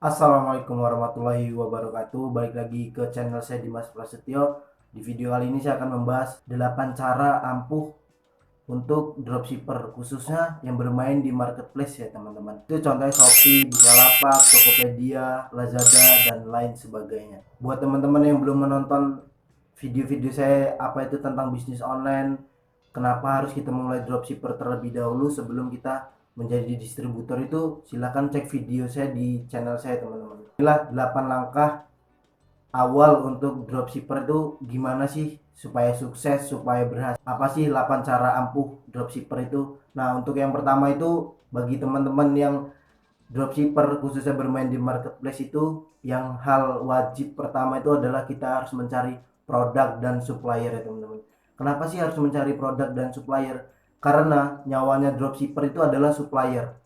Assalamualaikum warahmatullahi wabarakatuh. Balik lagi ke channel saya Dimas Prasetyo. Di video kali ini saya akan membahas 8 cara ampuh untuk dropshipper, khususnya yang bermain di marketplace ya teman-teman. Itu contohnya Shopee, Bukalapak, Tokopedia, Lazada, dan lain sebagainya. Buat teman-teman yang belum menonton video-video saya apa itu tentang bisnis online, kenapa harus kita mulai dropshipper terlebih dahulu sebelum kita menjadi distributor, itu silahkan cek video saya di channel saya teman-teman. Inilah 8 langkah awal untuk dropshipper itu gimana sih supaya sukses, supaya berhasil. Apa sih 8 cara ampuh dropshipper itu? Nah, untuk yang pertama itu bagi teman-teman yang dropshipper khususnya bermain di marketplace, itu yang hal wajib pertama itu adalah kita harus mencari produk dan supplier ya teman-teman. Kenapa sih harus mencari produk dan supplier? Karena nyawanya dropshipper itu adalah supplier.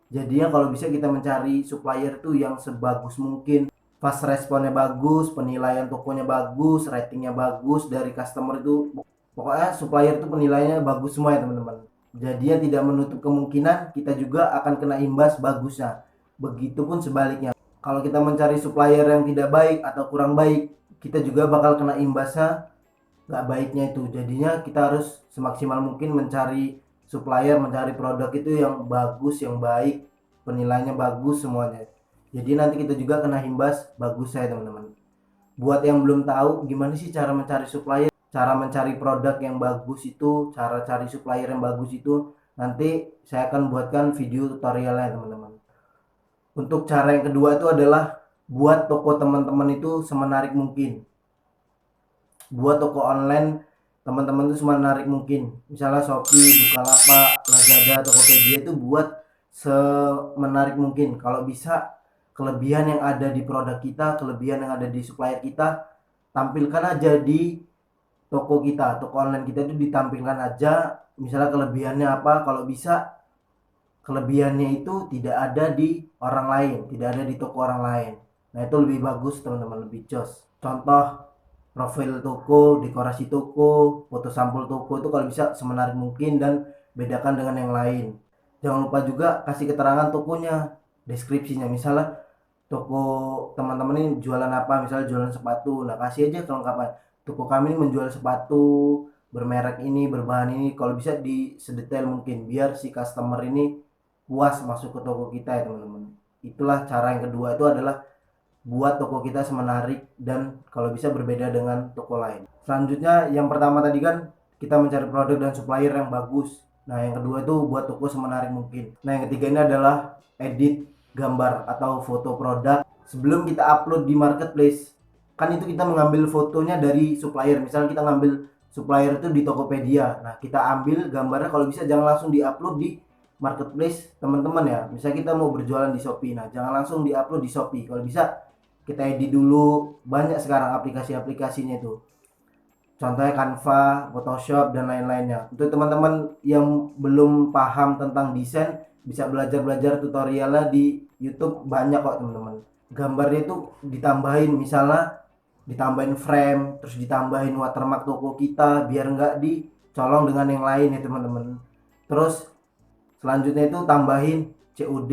Jadinya kalau bisa kita mencari supplier tuh yang sebagus mungkin, fast responnya bagus, penilaian tokonya bagus, ratingnya bagus dari customer itu. Pokoknya supplier itu penilaiannya bagus semua ya teman-teman. Jadinya tidak menutup kemungkinan kita juga akan kena imbas bagusnya. Begitupun sebaliknya. Kalau kita mencari supplier yang tidak baik atau kurang baik, kita juga bakal kena imbasnya nggak baiknya itu. Jadinya kita harus semaksimal mungkin mencari supplier, mencari produk itu yang bagus, yang baik, penilaiannya bagus semuanya. Jadi nanti kita juga kena imbas bagus saya teman-teman. Buat yang belum tahu gimana sih cara mencari supplier, cara mencari produk yang bagus itu, cara cari supplier yang bagus itu, nanti saya akan buatkan video tutorialnya teman-teman. Untuk cara yang kedua itu adalah buat toko teman-teman itu semenarik mungkin. Buat toko online teman-teman itu semenarik mungkin. Misalnya Shopee, Bukalapak, Lazada, Tokopedia itu buat semenarik mungkin. Kalau bisa kelebihan yang ada di produk kita, kelebihan yang ada di supplier kita, tampilkan aja di toko kita, toko online kita itu ditampilkan aja. Misalnya kelebihannya apa, kalau bisa kelebihannya itu tidak ada di orang lain, tidak ada di toko orang lain. Nah itu lebih bagus teman-teman, lebih jos. Contoh profil toko, dekorasi toko, foto sampul toko itu kalau bisa semenarik mungkin dan bedakan dengan yang lain. Jangan lupa juga kasih keterangan tokonya, deskripsinya. Misalnya toko teman-teman ini jualan apa, misalnya jualan sepatu, nah kasih aja kelengkapan. Toko kami ini menjual sepatu bermerek ini, berbahan ini. Kalau bisa di sedetail mungkin biar si customer ini puas masuk ke toko kita ya teman-teman. Itulah cara yang kedua, itu adalah buat toko kita semenarik dan kalau bisa berbeda dengan toko lain. Selanjutnya yang pertama tadi kan kita mencari produk dan supplier yang bagus. Nah yang kedua itu buat toko semenarik mungkin. Nah yang ketiga ini adalah edit gambar atau foto produk sebelum kita upload di marketplace. Kan itu kita mengambil fotonya dari supplier. Misalnya kita ngambil supplier itu di Tokopedia. Nah kita ambil gambarnya, kalau bisa jangan langsung diupload di marketplace teman-teman ya. Misalnya kita mau berjualan di Shopee, nah jangan langsung diupload di Shopee. Kalau bisa kita edit dulu. Banyak sekarang aplikasi-aplikasinya itu, contohnya Canva, Photoshop, dan lain-lainnya. Untuk teman-teman yang belum paham tentang desain, bisa belajar-belajar tutorialnya di YouTube, banyak kok teman-teman. Gambarnya itu ditambahin, misalnya ditambahin frame, terus ditambahin watermark toko kita biar nggak dicolong dengan yang lain ya teman-teman. Terus selanjutnya itu tambahin COD,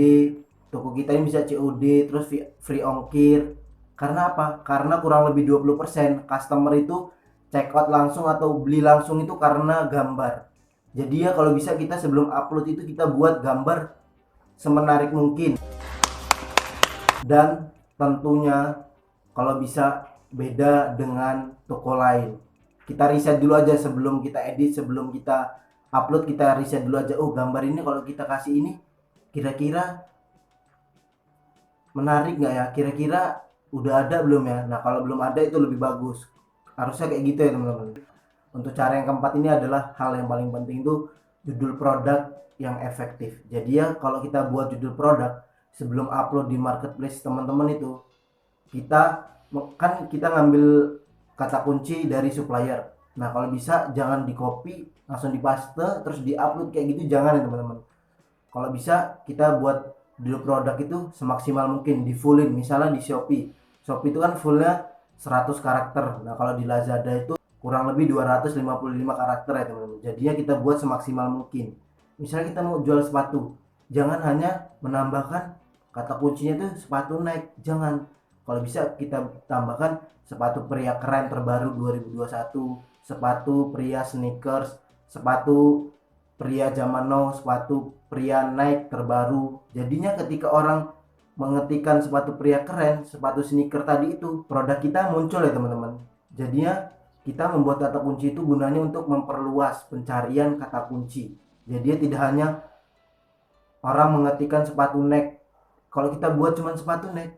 toko kita ini bisa COD, terus free ongkir. Karena apa? Karena kurang lebih 20% customer itu check out langsung atau beli langsung itu karena gambar. Jadi ya kalau bisa kita sebelum upload itu kita buat gambar semenarik mungkin. Dan tentunya kalau bisa beda dengan toko lain. Kita riset dulu aja sebelum kita edit, sebelum kita upload, kita riset dulu aja. Oh gambar ini kalau kita kasih ini kira-kira menarik nggak ya? Kira-kira udah ada belum ya? Nah kalau belum ada itu lebih bagus. Harusnya kayak gitu ya teman-teman. Untuk cara yang keempat ini adalah hal yang paling penting, itu judul produk yang efektif. Jadi ya kalau kita buat judul produk sebelum upload di marketplace teman-teman itu, kita kan kita ngambil kata kunci dari supplier. Nah kalau bisa jangan di copy langsung dipaste terus diupload kayak gitu, jangan ya teman-teman. Kalau bisa kita buat judul produk itu semaksimal mungkin, di fullin. Misalnya di Shopee itu kan fullnya 100 karakter. Nah kalau di Lazada itu kurang lebih 255 karakter ya teman-teman. Jadinya kita buat semaksimal mungkin. Misalnya kita mau jual sepatu, jangan hanya menambahkan kata kuncinya tuh sepatu Nike, jangan. Kalau bisa kita tambahkan sepatu pria keren terbaru 2021, sepatu pria sneakers, sepatu pria zaman now, sepatu pria Nike terbaru. Jadinya ketika orang mengetikkan sepatu pria keren, sepatu sneaker tadi itu, produk kita muncul ya teman-teman. Jadinya kita membuat kata kunci itu gunanya untuk memperluas pencarian kata kunci. Jadi tidak hanya orang mengetikkan sepatu Nike. Kalau kita buat cuma sepatu Nike,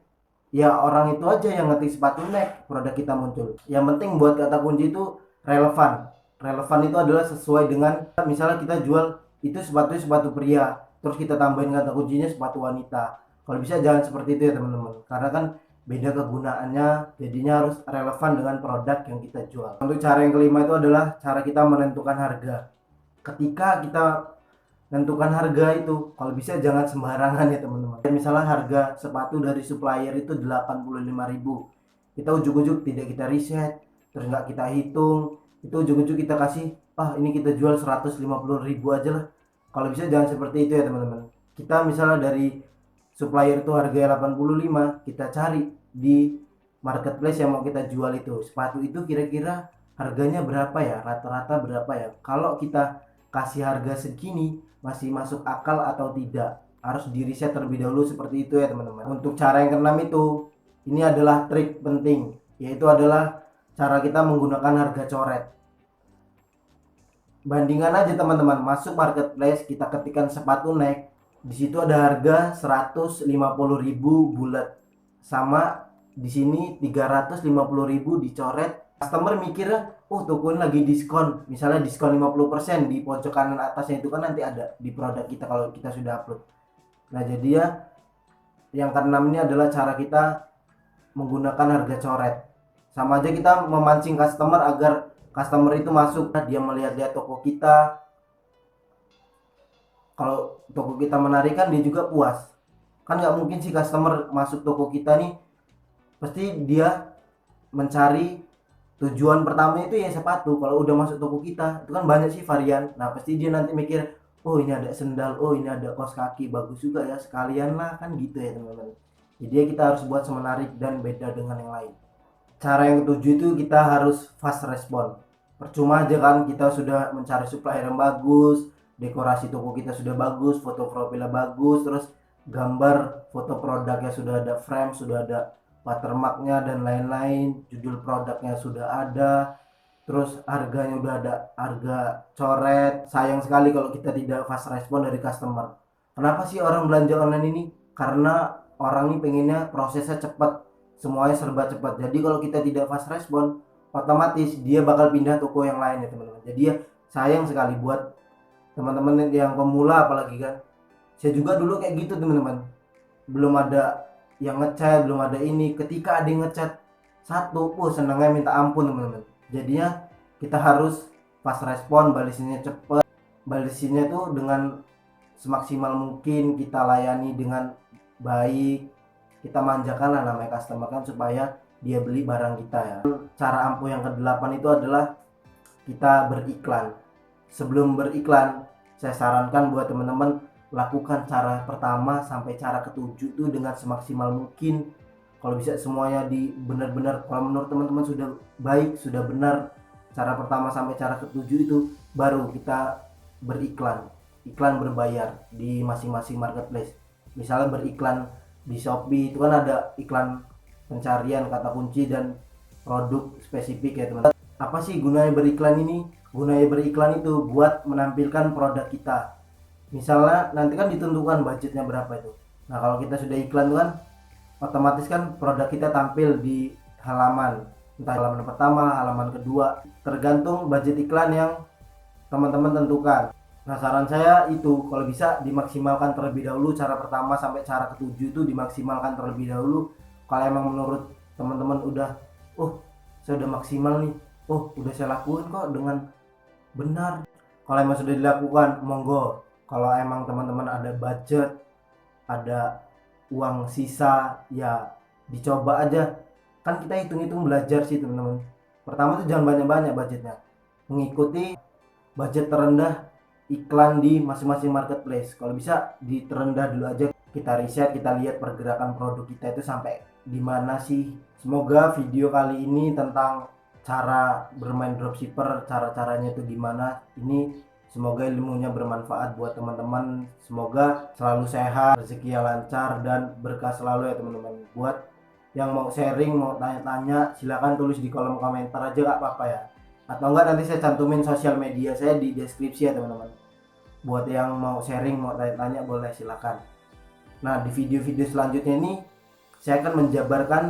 ya orang itu aja yang ngetik sepatu Nike, produk kita muncul. Yang penting buat kata kunci itu relevan. Relevan itu adalah sesuai dengan, misalnya kita jual itu sepatu pria, terus kita tambahin kata kuncinya sepatu wanita. Kalau bisa jangan seperti itu ya teman-teman, karena kan beda kegunaannya, jadinya harus relevan dengan produk yang kita jual. Untuk cara yang kelima itu adalah cara kita menentukan harga. Ketika kita menentukan harga itu, kalau bisa jangan sembarangan ya teman-teman. Misalnya harga sepatu dari supplier itu 85.000, kita ujuk-ujuk tidak kita riset, terus nggak kita hitung, itu ujuk-ujuk kita kasih, ini kita jual 150.000 aja lah. Kalau bisa jangan seperti itu ya teman-teman. Kita misalnya dari supplier itu harga 85, kita cari di marketplace yang mau kita jual itu, sepatu itu kira-kira harganya berapa ya, rata-rata berapa ya. Kalau kita kasih harga segini masih masuk akal atau tidak, harus di riset terlebih dahulu, seperti itu ya teman-teman. Untuk cara yang keenam itu, ini adalah trik penting, yaitu adalah cara kita menggunakan harga coret. Bandingkan aja teman-teman, masuk marketplace, kita ketikkan sepatu Nike, di situ ada harga 150.000 bulat, sama di sini 350.000 dicoret. Customer mikirnya, toko ini lagi diskon, misalnya diskon 50% di pojok kanan atasnya itu kan nanti ada di produk kita kalau kita sudah upload. Nah jadi ya, yang keenam ini adalah cara kita menggunakan harga coret. Sama aja kita memancing customer agar customer itu masuk, dia melihat-lihat toko kita. Kalau toko kita menarik kan dia juga puas. Kan nggak mungkin sih customer masuk toko kita nih, pasti dia mencari tujuan pertama itu ya sepatu. Kalau udah masuk toko kita itu kan banyak sih varian, nah pasti dia nanti mikir, ini ada sendal, ini ada kaos kaki, bagus juga ya, sekalian lah, kan gitu ya teman-teman. Jadi ya kita harus buat semenarik dan beda dengan yang lain. Cara yang ketujuh itu kita harus fast respon. Percuma aja kan kita sudah mencari supplier yang bagus, dekorasi toko kita sudah bagus, foto profilnya bagus, terus gambar foto produknya sudah ada frame, sudah ada watermarknya dan lain-lain, judul produknya sudah ada, terus harganya udah ada, harga coret. Sayang sekali kalau kita tidak fast respon dari customer. Kenapa sih orang belanja online ini? Karena orang ini pengennya prosesnya cepat, semuanya serba cepat. Jadi kalau kita tidak fast respon, otomatis dia bakal pindah toko yang lain ya teman-teman. Jadi ya sayang sekali buat teman-teman yang pemula, apalagi kan saya juga dulu kayak gitu teman-teman, belum ada yang ngechat, belum ada ini, ketika ada yang ngechat satu, senangnya minta ampun teman-teman. Jadinya kita harus fast respon, balesinnya cepet, balesinnya tuh dengan semaksimal mungkin, kita layani dengan baik, kita manjakan lah namanya customer kan, supaya dia beli barang kita ya. Cara ampuh yang ke-8 itu adalah kita beriklan. Sebelum beriklan, saya sarankan buat teman-teman lakukan cara pertama sampai cara ketujuh itu dengan semaksimal mungkin. Kalau bisa semuanya di benar-benar, kalau menurut teman-teman sudah baik, sudah benar cara pertama sampai cara ketujuh itu, baru kita beriklan, iklan berbayar di masing-masing marketplace. Misalnya beriklan di Shopee itu kan ada iklan pencarian kata kunci dan produk spesifik ya teman-teman. Apa sih gunanya beriklan ini? Gunanya beriklan itu buat menampilkan produk kita. Misalnya nanti kan ditentukan budgetnya berapa itu. Nah kalau kita sudah iklan kan otomatis kan produk kita tampil di halaman, entah halaman pertama, halaman kedua, tergantung budget iklan yang teman-teman tentukan. Nah saran saya itu kalau bisa dimaksimalkan terlebih dahulu, cara pertama sampai cara ketujuh itu dimaksimalkan terlebih dahulu. Kalau emang menurut teman-teman udah, saya udah maksimal nih, udah saya lakuin kok dengan benar. Kalau emang sudah dilakukan, monggo. Kalau emang teman-teman ada budget, ada uang sisa, ya dicoba aja. Kan kita hitung-hitung belajar sih teman-teman. Pertama tuh jangan banyak-banyak budgetnya, mengikuti budget terendah iklan di masing-masing marketplace. Kalau bisa di terendah dulu aja. kita riset, kita lihat pergerakan produk kita itu sampai di mana sih. Semoga video kali ini tentang cara bermain dropshipper, cara-caranya itu gimana, ini semoga ilmunya bermanfaat buat teman-teman. Semoga selalu sehat, rezeki yang lancar, dan berkah selalu ya teman-teman. Buat yang mau sharing, mau tanya-tanya, silahkan tulis di kolom komentar aja, gak apa-apa ya. Atau enggak nanti saya cantumin sosial media saya di deskripsi ya teman-teman. Buat yang mau sharing, mau tanya-tanya, boleh silahkan. Nah, di video-video selanjutnya ini saya akan menjabarkan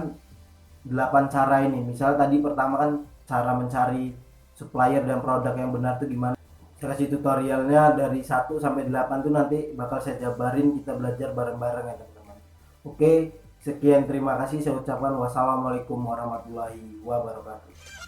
8 cara ini. Misal tadi pertama kan cara mencari supplier dan produk yang benar tuh gimana. Saya kasih tutorialnya dari 1 sampai 8 tuh nanti bakal saya jabarin, kita belajar bareng-bareng ya teman-teman. Oke, sekian, terima kasih saya ucapkan. Wassalamualaikum warahmatullahi wabarakatuh.